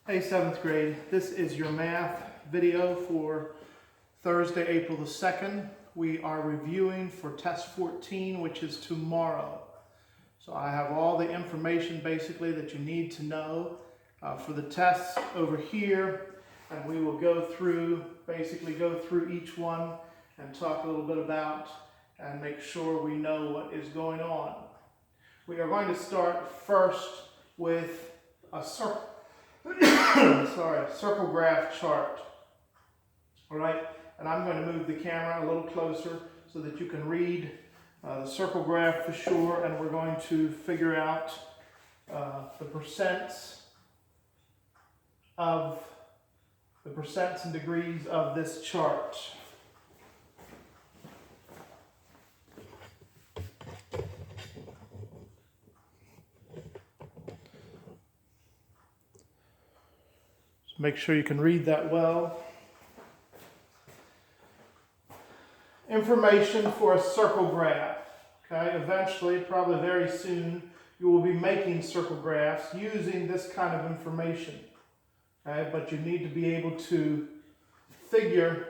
Hey, 7th grade, this is your math video for Thursday, April the 2nd. We are reviewing for test 14, which is tomorrow. So I have all the information basically that you need to know for the tests over here, and we will go through each one and talk a little bit about and make sure we know what is going on. We are going to start first with a circle. Circle graph chart. All right, and I'm going to move the camera a little closer so that you can read the circle graph for sure, and we're going to figure out the percents and degrees of this chart. Make sure you can read that well. Information for a circle graph. Okay, eventually, probably very soon, you will be making circle graphs using this kind of information. Okay, but you need to be able to figure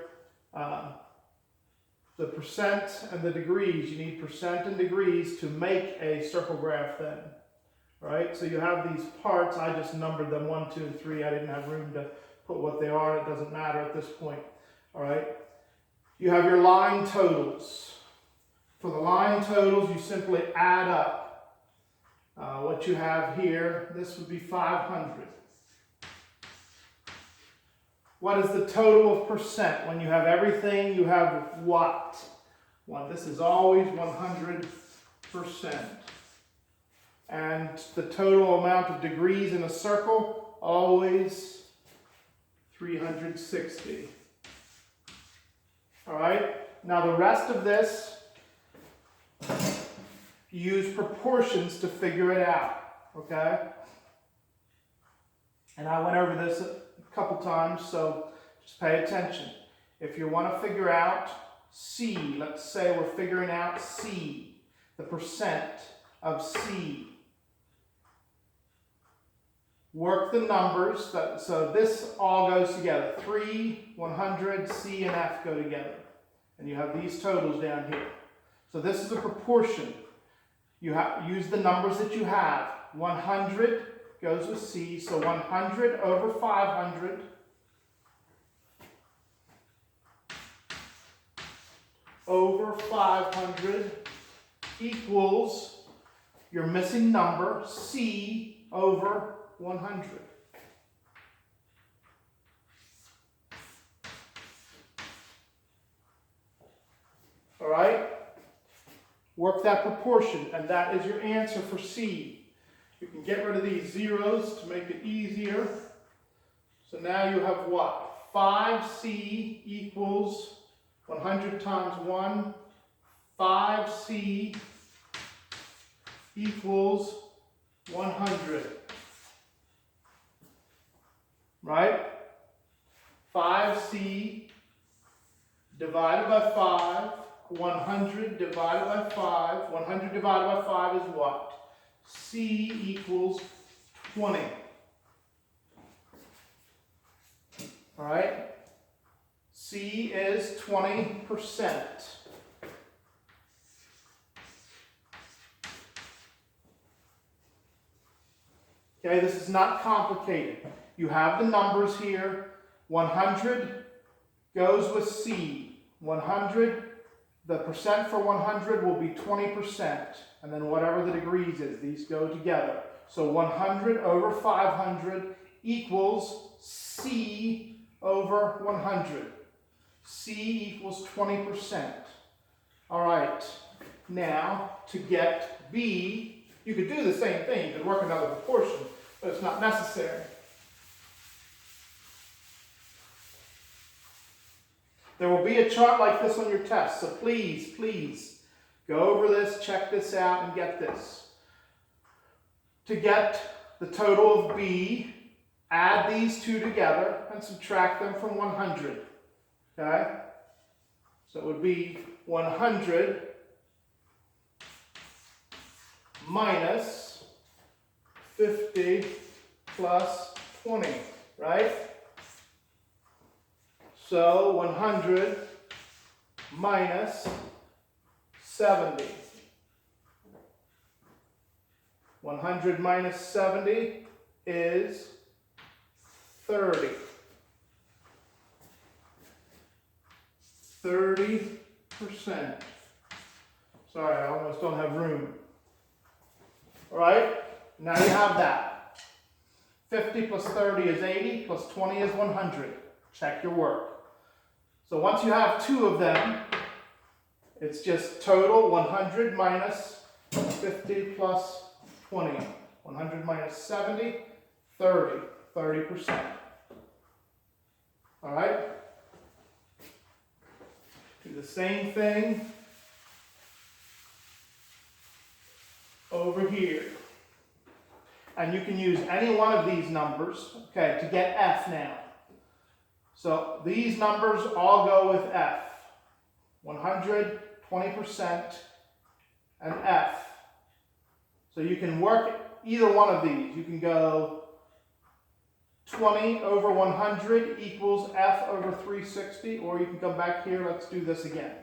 the percent and the degrees. You need percent and degrees to make a circle graph then. Right, so you have these parts. I just numbered them 1, 2, and 3. I didn't have room to put what they are. It doesn't matter at this point. All right, you have your line totals. For the line totals, you simply add up what you have here. This would be 500. What is the total of percent? When you have everything, you have what? Well, this is always 100%. And the total amount of degrees in a circle, always 360. All right, now the rest of this, use proportions to figure it out, okay? And I went over this a couple times, so just pay attention. If you want to figure out C, let's say we're figuring out C, the percent of C. Work the numbers, so this all goes together. 3, 100, C and F go together. And you have these totals down here. So this is a proportion. You use the numbers that you have. 100 goes with C, so 100 over 500 over 500 equals your missing number, C over 100. All right? Work that proportion, and that is your answer for C. You can get rid of these zeros to make it easier. So now you have what? 5C equals 100 times 1. 5C equals 100. Right? 5C divided by 5, 100 divided by 5. 100 divided by 5 is what? C equals 20. All right? C is 20%. Okay, this is not complicated. You have the numbers here. 100 goes with C. 100, the percent for 100 will be 20%. And then whatever the degrees is, these go together. So 100 over 500 equals C over 100. C equals 20%. All right, now to get B, you could do the same thing. You could work another proportion, but it's not necessary. There will be a chart like this on your test, so please, please go over this, check this out, and get this. To get the total of B, add these two together and subtract them from 100. Okay? So it would be 100 minus 50 plus 20. right? So 100 minus 70. 100 minus 70 is 30. 30%. Sorry, I almost don't have room. All right, now you have that. 50 plus 30 is 80, plus 20 is 100. Check your work. So once you have two of them, it's just total 100 minus 50 plus 20. 100 minus 70, 30. 30%. All right? Do the same thing over here. And you can use any one of these numbers, okay, to get F now. So these numbers all go with F. 100, 20%, and F. So you can work either one of these. You can go 20 over 100 equals F over 360, or you can come back here. Let's do this again.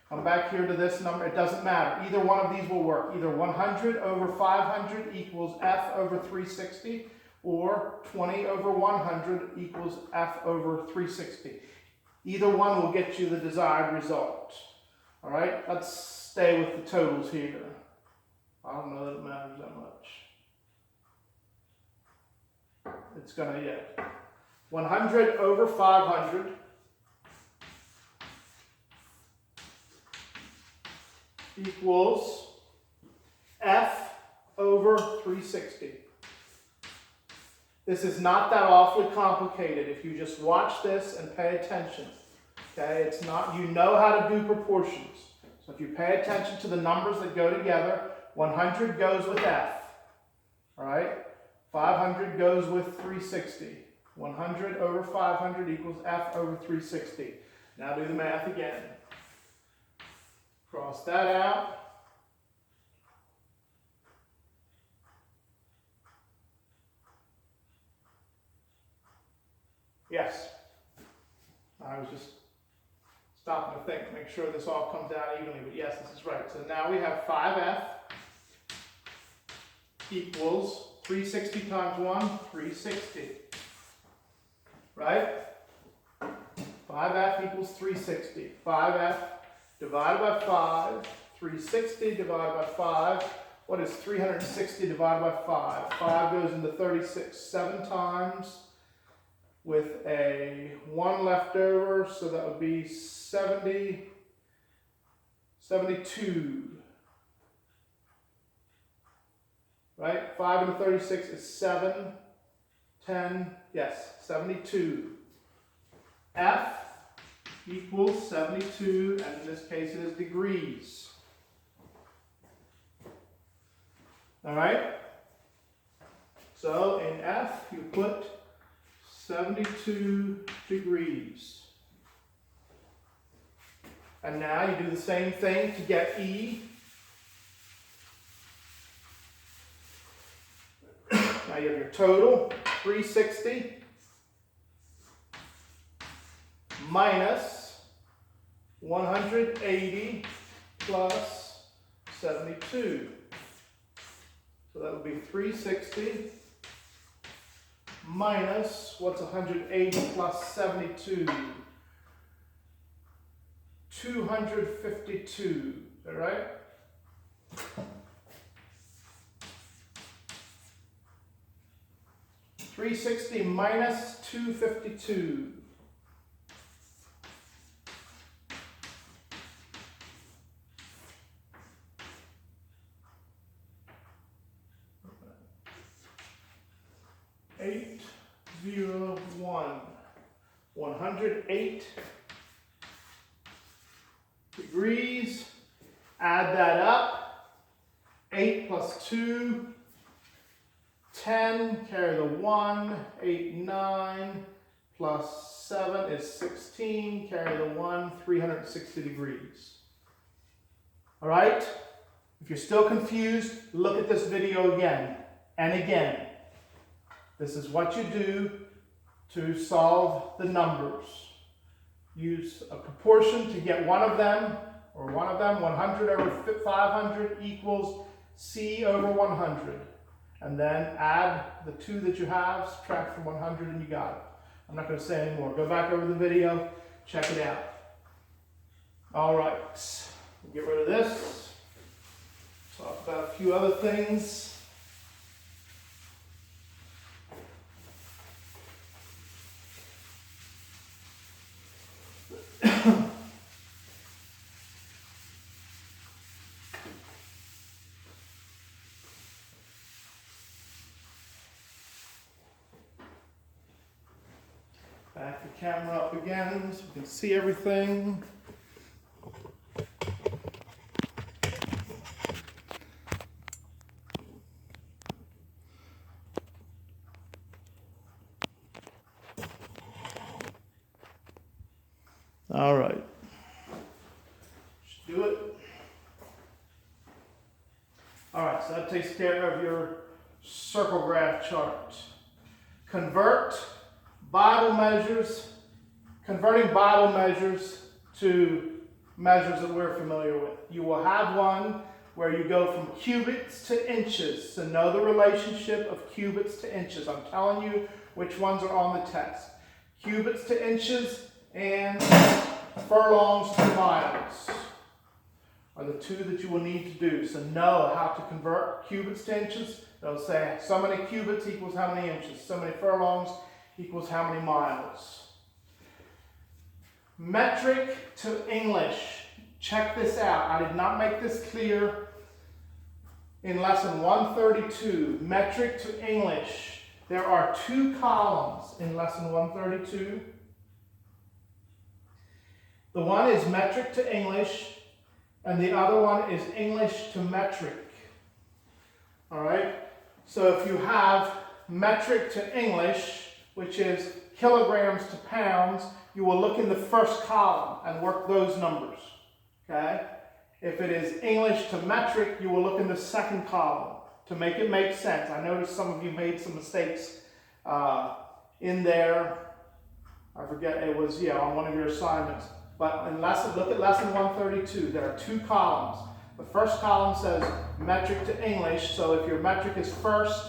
Come back here to this number. It doesn't matter. Either one of these will work. Either 100 over 500 equals F over 360, or 20 over 100 equals F over 360. Either one will get you the desired result. All right, let's stay with the totals here. I don't know that it matters that much. It's gonna, yeah. 100 over 500 equals F over 360. This is not that awfully complicated if you just watch this and pay attention. Okay, it's not, you know how to do proportions. So if you pay attention to the numbers that go together, 100 goes with F. All right? 500 goes with 360. 100 over 500 equals F over 360. Now do the math again. Cross that out. Yes. I was just stopping to think, make sure this all comes out evenly, but yes, this is right. So now we have 5F equals 360 times 1, 360. Right? 5F equals 360. 5F divided by 5, 360 divided by 5. What is 360 divided by 5? 5 goes into 36 7 times with a 1 left over, so that would be 70, 72. Right? 5 into 36 is 7, 10, yes, 72. F equals 72, and in this case it is degrees. All right? So in F, you put 72 degrees. And now you do the same thing to get E. Now you have your total, 360 minus 180 plus 72. So that would be 360 minus, what's 180 plus 72? 252, is that right? $360 minus 252. Eight, 0, 1. 108 degrees. Add that up. 8 plus 2, 10. Carry the 1. 8, 9 plus 7 is 16. Carry the 1. 360 degrees. All right? If you're still confused, look at this video again and again. This is what you do to solve the numbers. Use a proportion to get one of them, 100 over 500 equals C over 100. And then add the 2 that you have, subtract from 100, and you got it. I'm not going to say anymore. Go back over the video, check it out. All right, get rid of this. Talk about a few other things. Back the camera up again so we can see everything. All right. Should do it. All right, so that takes care of your circle graph chart. Converting Bible measures to measures that we're familiar with. You will have one where you go from cubits to inches. So know the relationship of cubits to inches. I'm telling you which ones are on the test. Cubits to inches and furlongs to miles are the 2 that you will need to do. So know how to convert cubits to inches. They'll say so many cubits equals how many inches. So many furlongs equals how many miles. Metric to English. Check this out. I did not make this clear in lesson 132. Metric to English. There are 2 columns in lesson 132. The one is metric to English, and the other one is English to metric. All right? So if you have metric to English, which is kilograms to pounds, you will look in the first column and work those numbers. Okay? If it is English to metric, you will look in the second column to make it make sense. I noticed some of you made some mistakes in there. I forget, it was, on one of your assignments. But look at lesson 132. There are 2 columns. The first column says metric to English. So if your metric is first,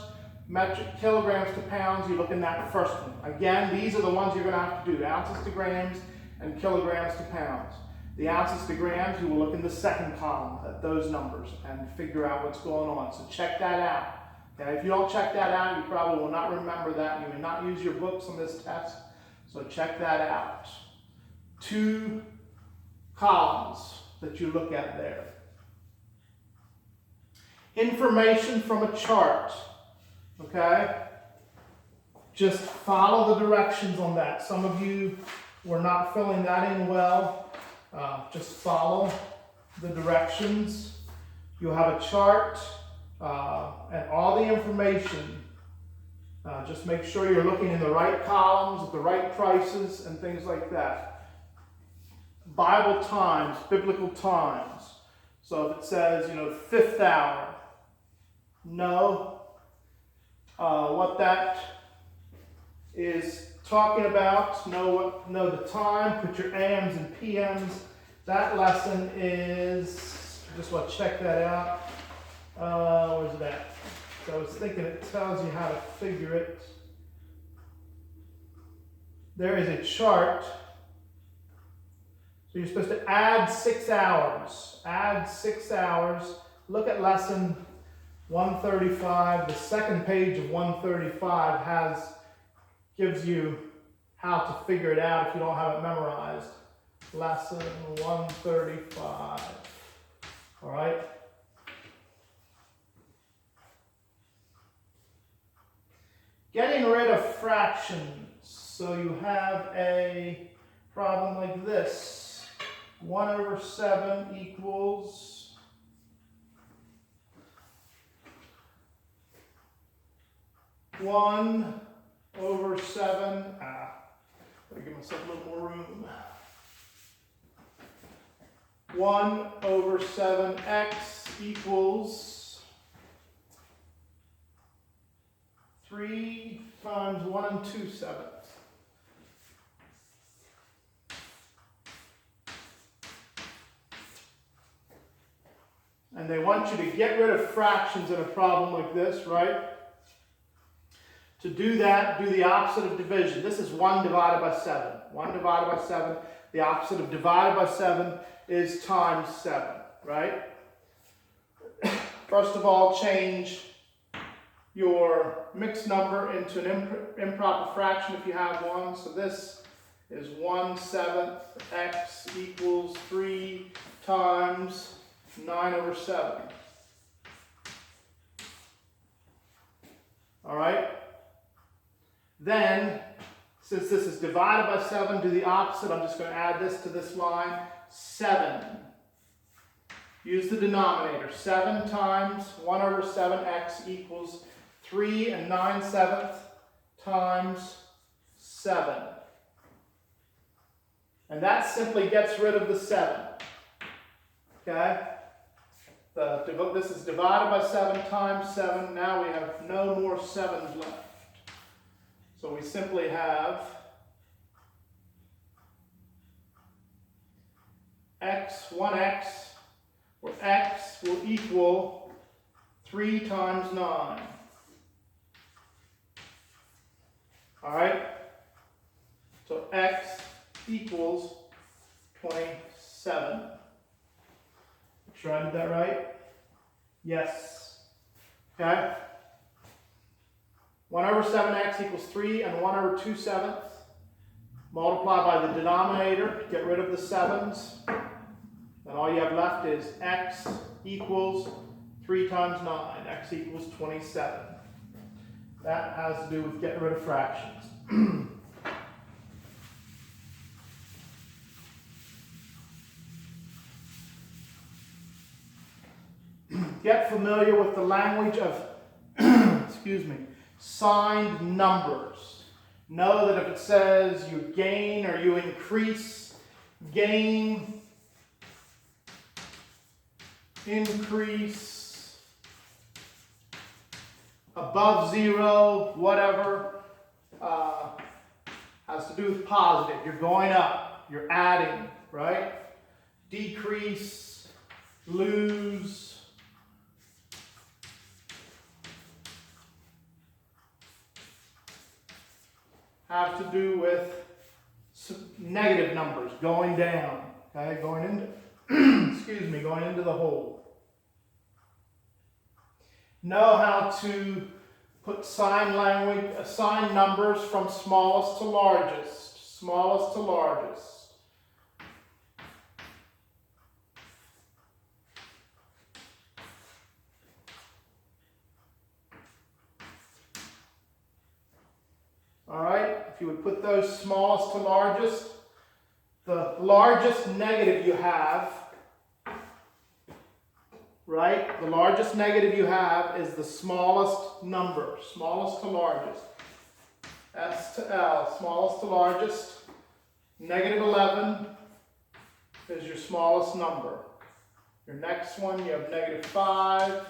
metric kilograms to pounds, you look in that first one. Again, these are the ones you're going to have to do. Ounces to grams and kilograms to pounds. The ounces to grams, you will look in the second column at those numbers and figure out what's going on. So check that out. Okay? If you don't check that out, you probably will not remember that. You may not use your books on this test. So check that out. 2 columns that you look at there. Information from a chart. Okay? Just follow the directions on that. Some of you were not filling that in well. Just follow the directions. You'll have a chart and all the information. Just make sure you're looking in the right columns at the right prices and things like that. Bible times, biblical times. So if it says, 5th hour, know what that is talking about. Know the time. Put your AMs and PMs. That lesson is, just want to check that out. Where's it at? So I was thinking it tells you how to figure it. There is a chart. So you're supposed to add 6 hours. Add 6 hours. Look at lesson 135. The second page of 135 gives you how to figure it out if you don't have it memorized. Lesson 135. All right? Getting rid of fractions. So you have a problem like this. 1 over 7 equals 1 over 7. Gotta give myself a little more room. 1 over 7x equals 3 times 1 2/7. and they want you to get rid of fractions in a problem like this, right? To do that, do the opposite of division. This is 1 divided by 7. 1 divided by 7. The opposite of divided by 7 is times 7, right? First of all, change your mixed number into an improper fraction if you have one. So this is 1/7 x equals 3 times 9/7. All right? Then, since this is divided by 7, do the opposite. I'm just going to add this to this line. 7. Use the denominator. 7 times 1/7x equals 3 9/7 times 7. And that simply gets rid of the 7. Okay? This is divided by 7 times 7. Now we have no more 7s left. So we simply have x, where x will equal 3 times 9. All right? So x equals 27. Make sure I did that right? Yes. Okay? 1/7x equals 3 1/2. Multiply by the denominator to get rid of the 7s. And all you have left is x equals 3 times 9. X equals 27. That has to do with getting rid of fractions. Get familiar with the language of, excuse me, signed numbers. Know that if it says you gain or you increase, gain, increase, above 0, whatever, has to do with positive. You're going up, you're adding, right? Decrease, lose, have to do with negative numbers, going down, okay, going into, excuse me, going into the hole. Know how to put sign numbers from smallest to largest, smallest to largest. All right, if you would put those smallest to largest, the largest negative you have, right? The largest negative you have is the smallest number, smallest to largest. S to L, smallest to largest. Negative 11 is your smallest number. Your next one, you have negative 5,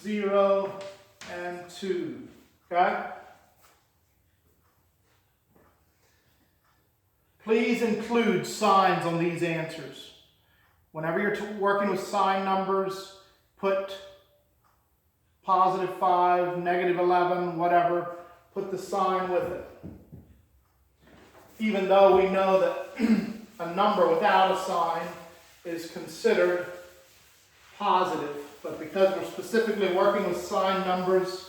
0, and 2. Okay? Please include signs on these answers. Whenever you're working with sign numbers, put positive 5, negative 11, whatever, put the sign with it. Even though we know that a number without a sign is considered positive, but because we're specifically working with sign numbers,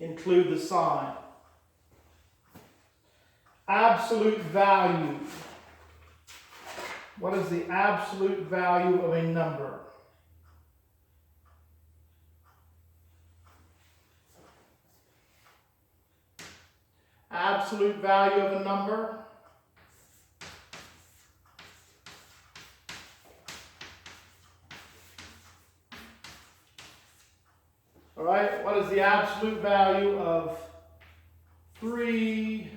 include the sign. Absolute value. What is the absolute value of a number? Absolute value of a number. All right, what is the absolute value of 3,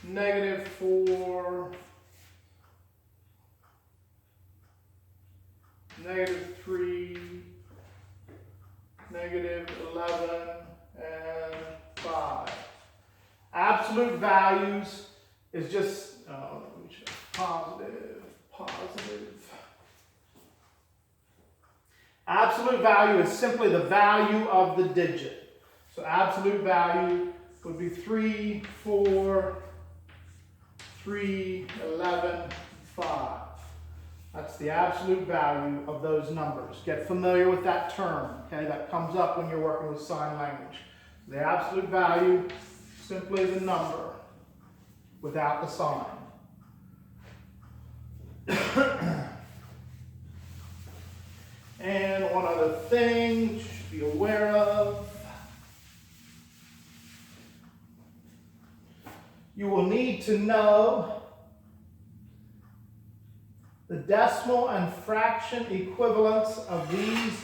negative 4, negative 3, negative 11, and 5. Absolute values is just positive, positive. Absolute value is simply the value of the digit. So absolute value would be 3, 4, 3, 11, 5. That's the absolute value of those numbers. Get familiar with that term, okay? That comes up when you're working with sign language. The absolute value, simply the number without the sign. And one other thing you should be aware of. You will need to know the decimal and fraction equivalents of these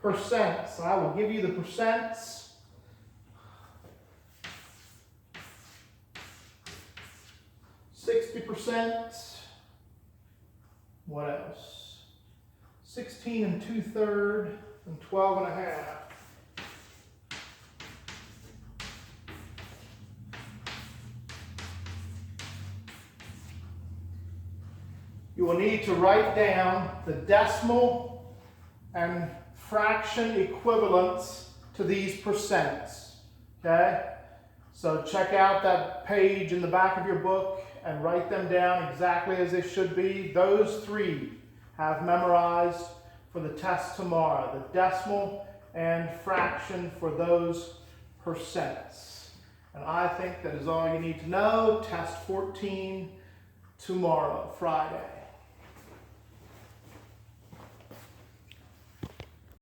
percents. I will give you the percents. %. What else? 16 2/3 and 12 1/2. You will need to write down the decimal and fraction equivalents to these percents. Okay? So check out that page in the back of your book and write them down exactly as they should be. Those three have memorized for the test tomorrow. The decimal and fraction for those percents. And I think that is all you need to know. Test 14 tomorrow, Friday.